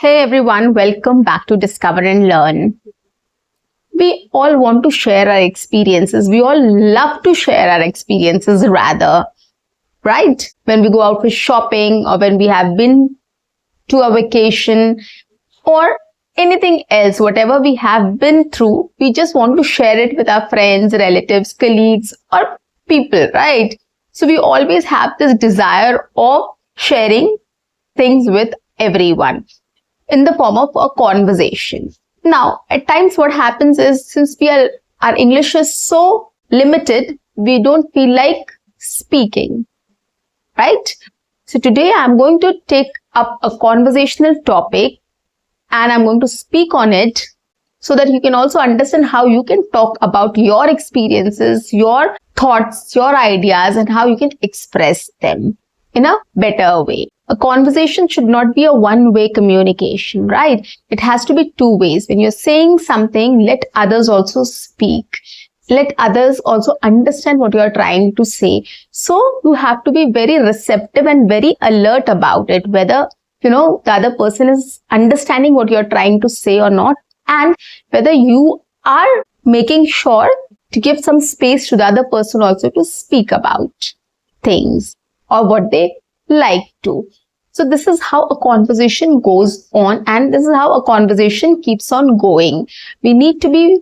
Hey everyone, welcome back to Discover and Learn. We all want to share our experiences. We all love to share our experiences rather, right? When we go out for shopping or when we have been to a vacation or anything else, whatever we have been through, we just want to share it with our friends, relatives, colleagues or people, right? So we always have this desire of sharing things with everyone in the form of a conversation. Now, at times what happens is, since our English is so limited, we don't feel like speaking, right? So today I'm going to take up a conversational topic and I'm going to speak on it so that you can also understand how you can talk about your experiences, your thoughts, your ideas, and how you can express them in a better way. A conversation should not be a one-way communication, right? It has to be two ways. When you're saying something, let others also speak. Let others also understand what you're trying to say. So you have to be very receptive and very alert about it, whether, the other person is understanding what you're trying to say or not, and whether you are making sure to give some space to the other person also to speak about things or what they like to. So this is how a conversation goes on, and this is how a conversation keeps on going. We need to be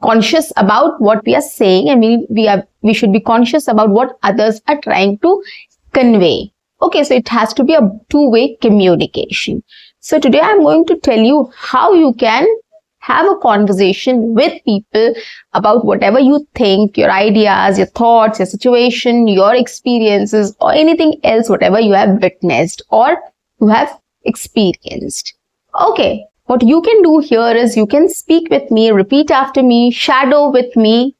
conscious about what we are saying, and we should be conscious about what others are trying to convey. Okay, so it has to be a two-way communication. So today I'm going to tell you how you can have a conversation with people about whatever you think, your ideas, your thoughts, your situation, your experiences, or anything else, whatever you have witnessed or you have experienced. Okay, what you can do here is you can speak with me, repeat after me, shadow with me.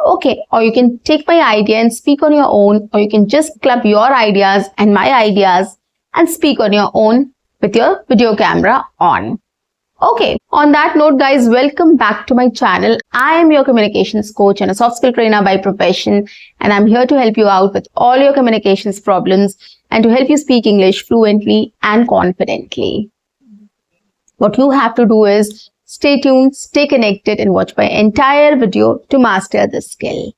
Okay, or you can take my idea and speak on your own, or you can just club your ideas and my ideas and speak on your own with your video camera on. Okay, on that note, guys, welcome back to my channel. I am your communications coach and a soft skill trainer by profession, and I'm here to help you out with all your communications problems and to help you speak English fluently and confidently. What you have to do is stay tuned, stay connected, and watch my entire video to master this skill.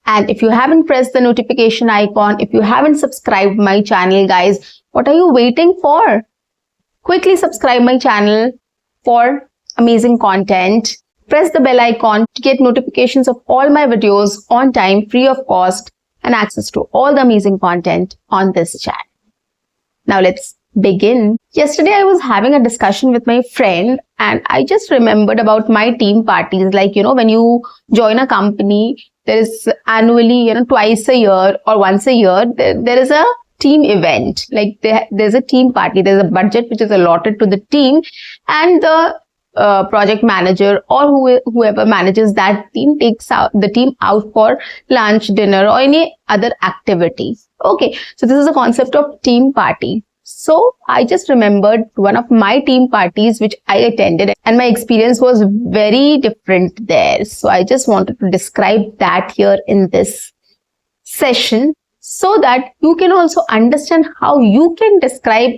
And if you haven't pressed the notification icon, if you haven't subscribed my channel, guys, what are you waiting for? Quickly subscribe my channel for amazing content. Press the bell icon to get notifications of all my videos on time, free of cost, and access to all the amazing content on this channel. Now let's begin. Yesterday I was having a discussion with my friend and I just remembered about my team parties. Like, when you join a company, there is annually, twice a year or once a year, there is a team event. Like there's a team party, there's a budget which is allotted to the team, and the project manager or whoever manages that team takes the team out for lunch, dinner, or any other activity. Okay, so this is the concept of team party. So I just remembered one of my team parties which I attended, and my experience was very different there. So I just wanted to describe that here in this session, so that you can also understand how you can describe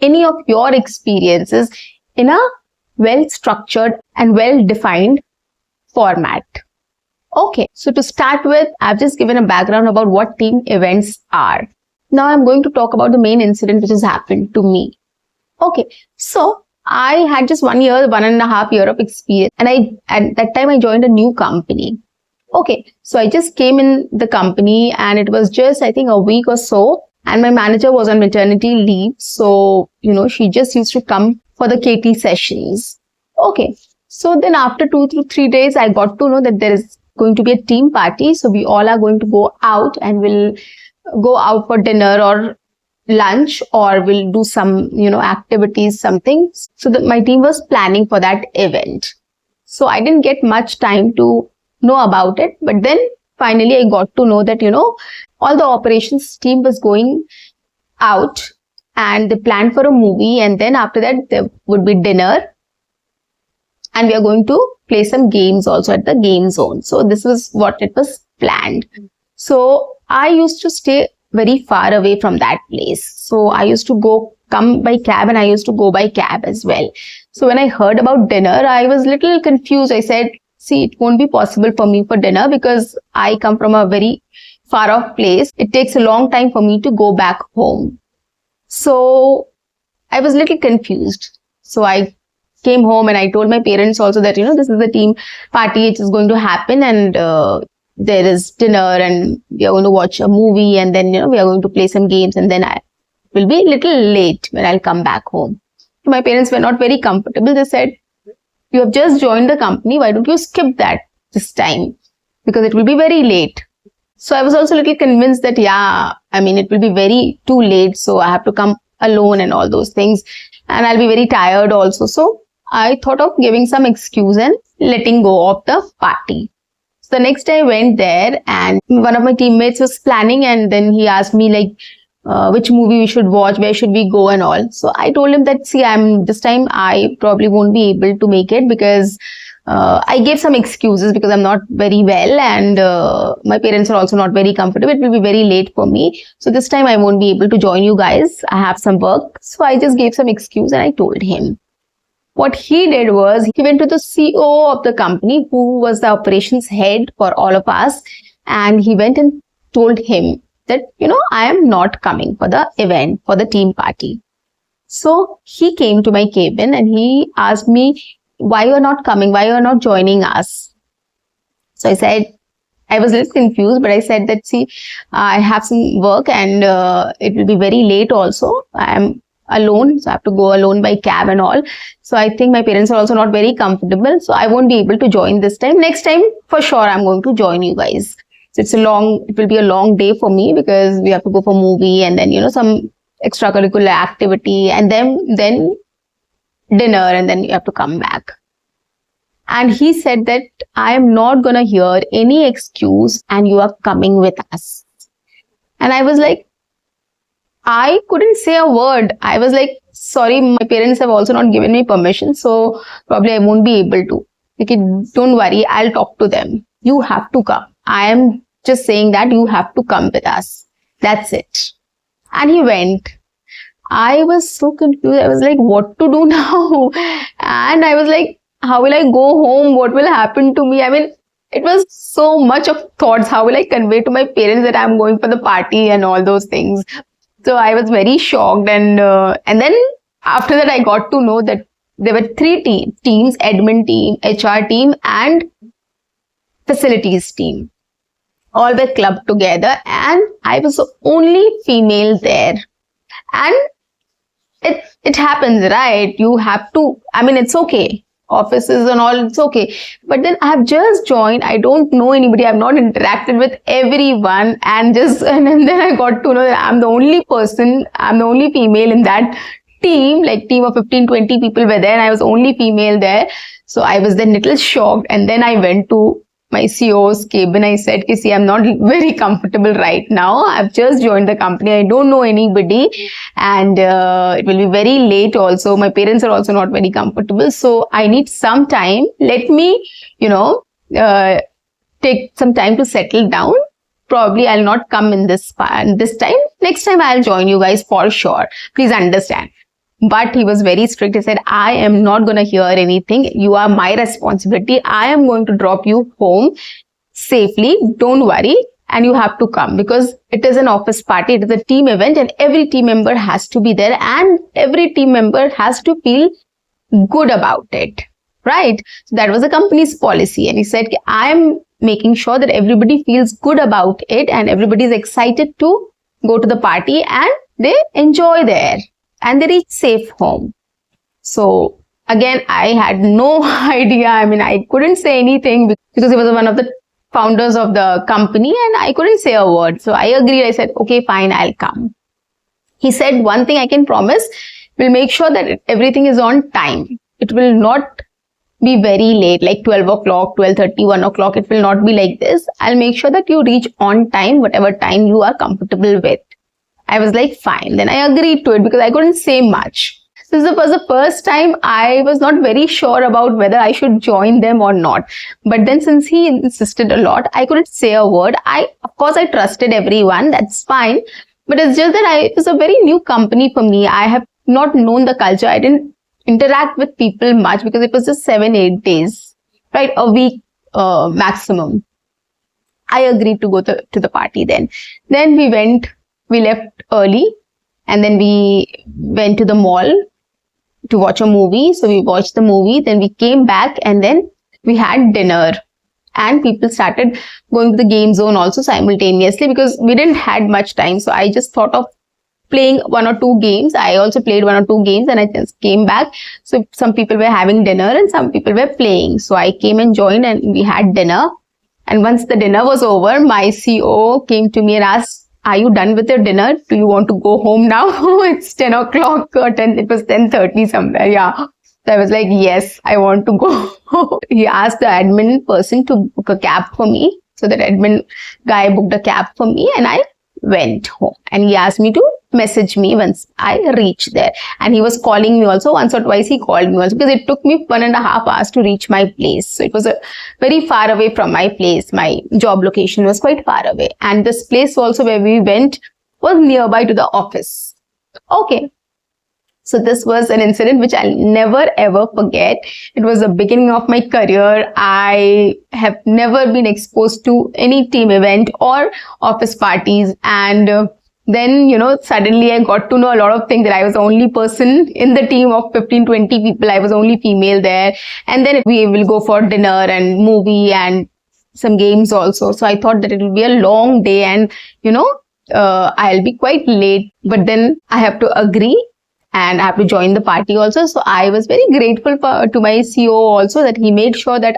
any of your experiences in a well-structured and well-defined format. Okay, so to start with, I've just given a background about what team events are. Now I'm going to talk about the main incident which has happened to me. Okay, so I had just 1.5 years of experience, and at that time I joined a new company. Okay, so I just came in the company and it was just, I think, a week or so, and my manager was on maternity leave. So, she just used to come for the KT sessions. Okay, so then after 2 to 3 days, I got to know that there is going to be a team party. So we all are going to go out and we'll go out for dinner or lunch, or we'll do some, activities, something. So my team was planning for that event. So I didn't get much time to know about it, but then finally I got to know that all the operations team was going out and they planned for a movie, and then after that there would be dinner and we are going to play some games also at the game zone. So this was what it was planned. So I used to stay very far away from that place. So I used to go come by cab and I used to go by cab as well. So when I heard about dinner, I was a little confused. I said, see, it won't be possible for me for dinner because I come from a very far off place. It takes a long time for me to go back home. So I was a little confused. So I came home and I told my parents also that, this is the team party, it is going to happen, and there is dinner and we are going to watch a movie, and then, we are going to play some games, and then I will be a little late when I'll come back home. So my parents were not very comfortable. They said, you have just joined the company. Why don't you skip that this time? Because it will be very late. So I was also a little convinced that, it will be very too late. So I have to come alone and all those things. And I'll be very tired also. So I thought of giving some excuse and letting go of the party. So the next day I went there and one of my teammates was planning, and then he asked me which movie we should watch, where should we go and all. So I told him that, see, this time I probably won't be able to make it because I gave some excuses because I'm not very well and my parents are also not very comfortable. It will be very late for me. So this time I won't be able to join you guys. I have some work. So I just gave some excuse and I told him. What he did was he went to the CEO of the company, who was the operations head for all of us, and he went and told him that, I am not coming for the event, for the team party. So he came to my cabin and he asked me, why you are not coming? Why you are not joining us? So I said, I was a little confused, but I said that, see, I have some work and it will be very late also. I am alone, so I have to go alone by cab and all. So I think my parents are also not very comfortable. So I won't be able to join this time. Next time, for sure, I'm going to join you guys. So it will be a long day for me because we have to go for movie and then, some extracurricular activity and then dinner, and then you have to come back. And he said that I am not going to hear any excuse and you are coming with us. And I was like, I couldn't say a word. I was like, sorry, my parents have also not given me permission. So probably I won't be able to. Okay, don't worry, I'll talk to them. You have to come. I am just saying that you have to come with us. That's it. And he went. I was so confused. I was like, what to do now? And I was like, how will I go home? What will happen to me? It was so much of thoughts. How will I convey to my parents that I'm going for the party and all those things? So I was very shocked. And then after that, I got to know that there were 3 teams, admin team, HR team, and facilities team. All were clubbed together and I was the only female there. And it happens, right? You have to, it's okay. Offices and all, it's okay. But then I have just joined. I don't know anybody. I've not interacted with everyone. And then I got to know that I'm the only person, I'm the only female in that team, like team of 15-20 people were there and I was only female there. So I was then a little shocked. And then I went to my CEO's cabin. I said, see, I'm not very comfortable right now. I've just joined the company. I don't know anybody and it will be very late also. My parents are also not very comfortable. So I need some time. Let me, take some time to settle down. Probably I'll not come in this time. Next time I'll join you guys for sure. Please understand. But he was very strict. He said, I am not going to hear anything. You are my responsibility. I am going to drop you home safely. Don't worry. And you have to come because it is an office party. It is a team event and every team member has to be there and every team member has to feel good about it. Right? So that was the company's policy. And he said, I am making sure that everybody feels good about it and everybody is excited to go to the party and they enjoy there. And they reach safe home. So again, I had no idea. I couldn't say anything because he was one of the founders of the company and I couldn't say a word. So I agreed. I said, okay, fine, I'll come. He said, one thing I can promise, we'll make sure that everything is on time. It will not be very late, like 12 o'clock, 12:30, 1 o'clock. It will not be like this. I'll make sure that you reach on time, whatever time you are comfortable with. I was like, fine. Then I agreed to it because I couldn't say much. This was the first time I was not very sure about whether I should join them or not. But then since he insisted a lot, I couldn't say a word. Of course, I trusted everyone. That's fine. But it's just that it was a very new company for me. I have not known the culture. I didn't interact with people much because it was just 7-8 days, right? A week maximum. I agreed to go to the party then. Then we left early, and then we went to the mall to watch a movie. So we watched the movie, then we came back, and then we had dinner. And people started going to the game zone also simultaneously because we didn't had much time. So I just thought of playing 1 or 2 games. I also played 1 or 2 games and I just came back. So some people were having dinner and some people were playing. So I came and joined and we had dinner. And once the dinner was over, my CEO came to me and asked, "Are you done with your dinner? Do you want to go home now?" It's 10 o'clock or 10, it was 10:30 somewhere. Yeah. So I was like, yes, I want to go. He asked the admin person to book a cab for me. So that admin guy booked a cab for me and I went home. And he asked me to message me once I reached there. And he was calling me also. Once or twice he called me also because it took me 1.5 hours to reach my place. So it was very far away from my place. My job location was quite far away. And this place also where we went was nearby to the office. Okay. So this was an incident which I'll never ever forget. It was the beginning of my career. I have never been exposed to any team event or office parties. And then, suddenly I got to know a lot of things that I was the only person in the team of 15-20 people. I was only female there. And then we will go for dinner and movie and some games also. So I thought that it will be a long day and, I'll be quite late. But then I have to agree. And I have to join the party also. So I was very grateful to my CEO also that he made sure that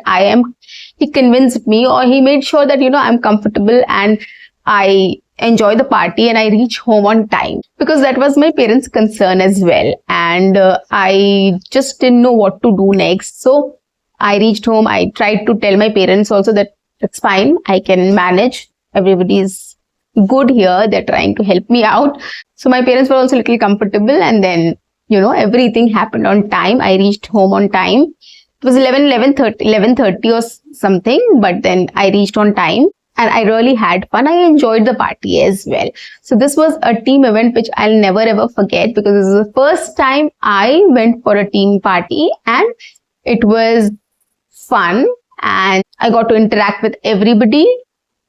he convinced me, or he made sure that, I'm comfortable and I enjoy the party and I reach home on time, because that was my parents' concern as well. And I just didn't know what to do next. So I reached home. I tried to tell my parents also that it's fine. I can manage. Everybody's good here. They're trying to help me out. So my parents were also a little comfortable, and then, everything happened on time. I reached home on time. It was 11:30 or something, but then I reached on time and I really had fun. I enjoyed the party as well. So this was a team event which I'll never ever forget, because this is the first time I went for a team party and it was fun and I got to interact with everybody.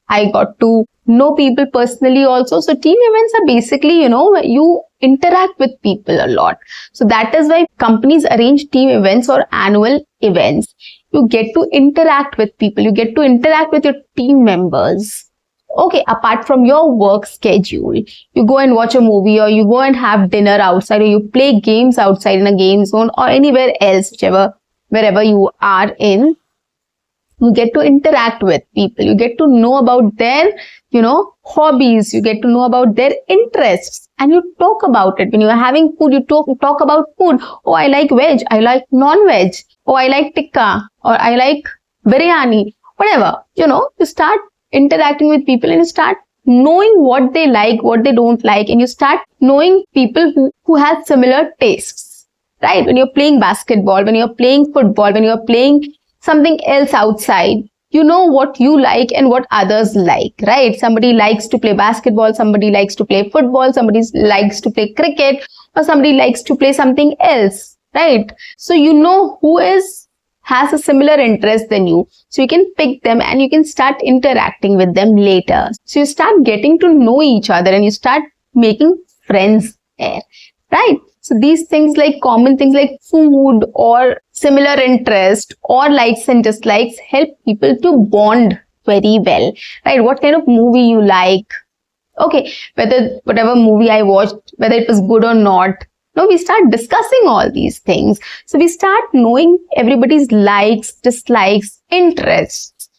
I got to know people personally also. So team events are basically, you interact with people a lot. So that is why companies arrange team events or annual events. You get to interact with people. You get to interact with your team members. Okay, apart from your work schedule, you go and watch a movie, or you go and have dinner outside, or you play games outside in a game zone or anywhere else, wherever you are in. You get to interact with people. You get to know about their, hobbies. You get to know about their interests, and you talk about it. When you are having food, you talk about food. Oh, I like veg. I like non-veg. Oh, I like tikka, or I like biryani. Whatever. You start interacting with people and you start knowing what they like, what they don't like, and you start knowing people who have similar tastes, right? When you're playing basketball, when you're playing football, when you're playing something else outside, you know what you like and what others like, right? Somebody likes to play basketball, somebody likes to play football, somebody likes to play cricket, or somebody likes to play something else, right? So you know who has a similar interest than you. So you can pick them and you can start interacting with them later. So you start getting to know each other and you start making friends there, right? So these things, like common things like food or similar interest or likes and dislikes, help people to bond very well, right? What kind of movie you like? Okay, whatever movie I watched, whether it was good or not. No, we start discussing all these things. So we start knowing everybody's likes, dislikes, interests,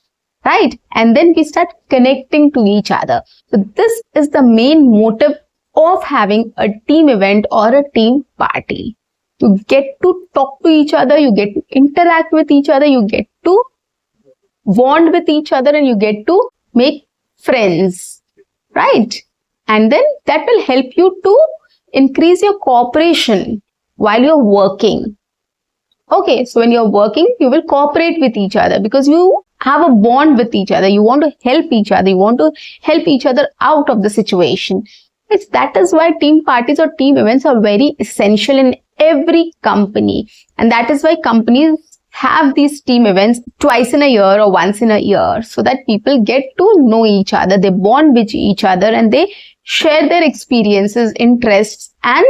right? And then we start connecting to each other. So this is the main motive of having a team event or a team party. You get to talk to each other, you get to interact with each other, you get to bond with each other, and you get to make friends, right? And then that will help you to increase your cooperation while you're working. Okay, so when you're working, you will cooperate with each other because you have a bond with each other. You want to help each other. You want to help each other out of the situation. That is why team parties or team events are very essential in every company. And that is why companies have these team events twice in a year or once in a year, so that people get to know each other, they bond with each other, and they share their experiences, interests, and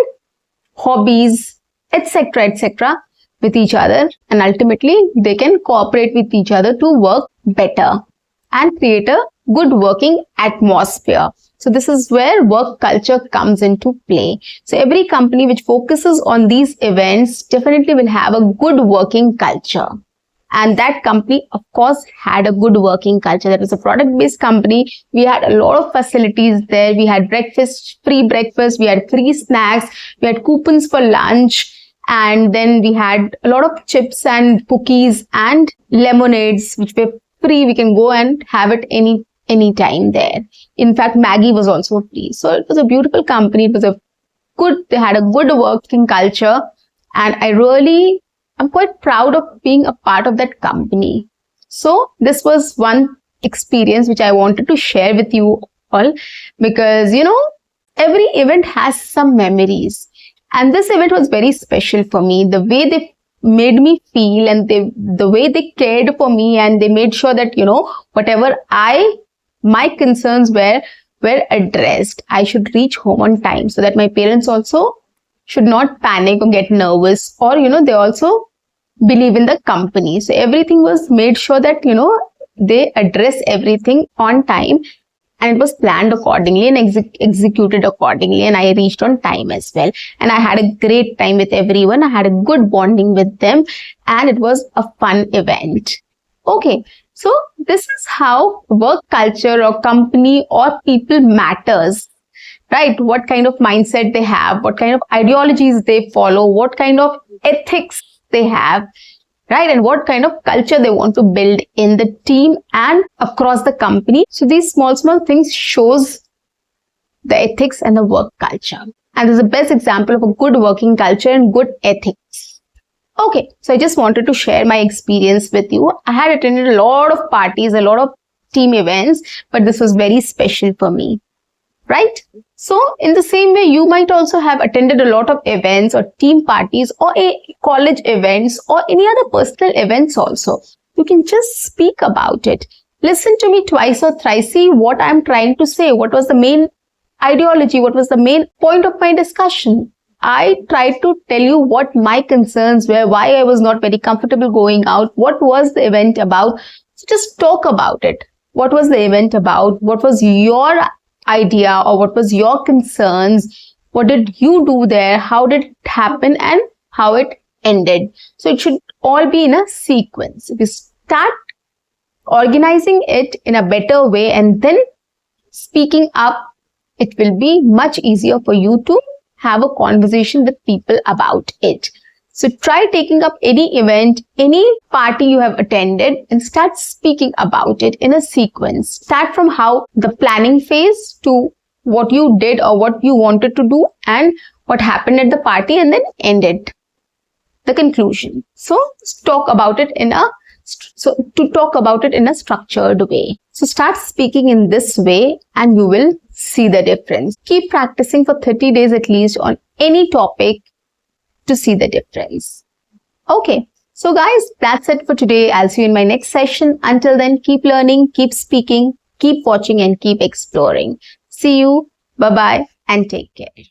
hobbies, etc., with each other. And ultimately, they can cooperate with each other to work better and create a good working atmosphere. So this is where work culture comes into play. So every company which focuses on these events definitely will have a good working culture. And that company, of course, had a good working culture. That was a product-based company. We had a lot of facilities there. We had breakfast, free breakfast. We had free snacks. We had coupons for lunch. And then we had a lot of chips and cookies and lemonades, which were free. We can go and have it any time there. In fact, Maggie was also free. So it was a beautiful company. They had a good working culture. And I'm quite proud of being a part of that company. So this was one experience which I wanted to share with you all, because, every event has some memories. And this event was very special for me. The way they made me feel, and the way they cared for me, and they made sure that, whatever my concerns were addressed. I should reach home on time, so that my parents also should not panic or get nervous, or, they also believe in the company. So everything was made sure that, they address everything on time, and it was planned accordingly and executed accordingly. And I reached on time as well. And I had a great time with everyone. I had a good bonding with them, and it was a fun event. Okay. So this is how work culture or company or people matters, right? What kind of mindset they have, what kind of ideologies they follow, what kind of ethics they have, right? And what kind of culture they want to build in the team and across the company. So these small things shows the ethics and the work culture. And this is the best example of a good working culture and good ethics. Okay, so I just wanted to share my experience with you. I had attended a lot of parties, a lot of team events, but this was very special for me, right? So in the same way, you might also have attended a lot of events or team parties or college events or any other personal events also. You can just speak about it. Listen to me twice or thrice. See what I'm trying to say. What was the main ideology? What was the main point of my discussion? I tried to tell you what my concerns were, why I was not very comfortable going out, what was the event about. So just talk about it. What was the event about? What was your idea, or what was your concerns? What did you do there? How did it happen and how it ended? So it should all be in a sequence. If you start organizing it in a better way and then speaking up, it will be much easier for you to have a conversation with people about it. So try taking up any event, any party you have attended, and start speaking about it in a sequence. Start from how the planning phase to what you did or what you wanted to do and what happened at the party, and then end it. The conclusion. So talk about it in a structured way. So start speaking in this way and you will see the difference. Keep practicing for 30 days at least on any topic to see the difference. Okay. So guys, that's it for today. I'll see you in my next session. Until then, keep learning, keep speaking, keep watching, and keep exploring. See you. Bye-bye and take care.